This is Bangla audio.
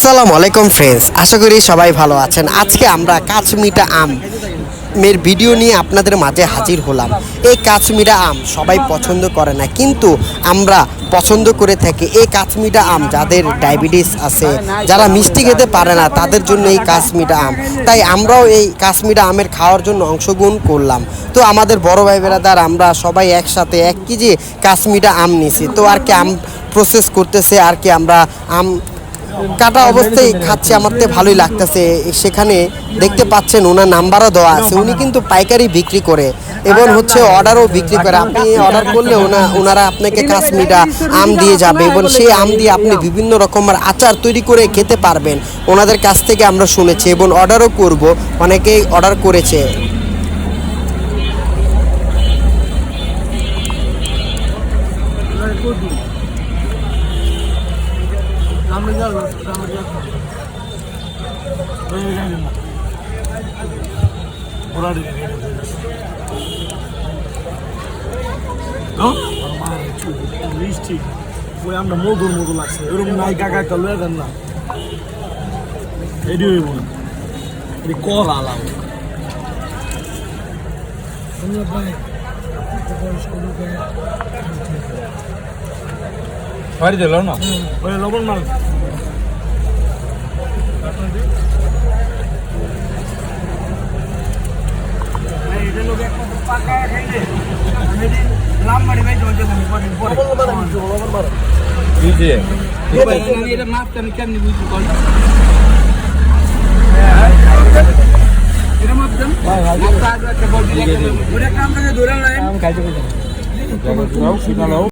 আসসালামু আলাইকুম ফ্রেন্ডস, আশা করি সবাই ভালো আছেন। আজকে আমরা কাশ্মীরা আম এর ভিডিও নিয়ে আপনাদের মাঝে হাজির হলাম। এই কাশ্মীরা আম সবাই পছন্দ করে না, কিন্তু আমরা পছন্দ করে থাকি। এই কাশ্মীরা আম যাদের ডায়াবেটিস আছে, যারা মিষ্টি খেতে পারে না, তাদের জন্য এই কাশ্মীরা আম। তাই আমরাও এই কাশ্মীরা আমের খাওয়ার জন্য অংশগ্রহণ করলাম। তো আমাদের বড় ভাই বেরাদার আমরা সবাই একসাথে 1 কেজি কাশ্মীরা আম নিছি। তো আর কি আম প্রসেস করতেছে, আর কি আমরা আম কাটা অবস্থায় খাচ্ছি। আমার তো ভালোই লাগতেছে। সেখানে দেখতে পাচ্ছেন ওনার নাম্বারও দেওয়া আছে। উনি কিন্তু পাইকারি বিক্রি করে এবং হচ্ছে অর্ডারও বিক্রি করে। আপনি অর্ডার করলে ওনারা আপনাকে কাশ্মীরা আম দিয়ে যাবে এবং সেই আম দিয়ে আপনি বিভিন্ন রকমের আচার তৈরি করে খেতে পারবেন। ওনাদের কাছ থেকে আমরা শুনেছি এবং অর্ডারও করব, অনেকেই অর্ডার করেছে। আমরা মধুর মধু লাগছে এরকম নাই কাকা একটা লয়ে দেন না এটি হইব না এটি কর আলাম বাড়ি দিল না ওই লবণ মাল খাইতে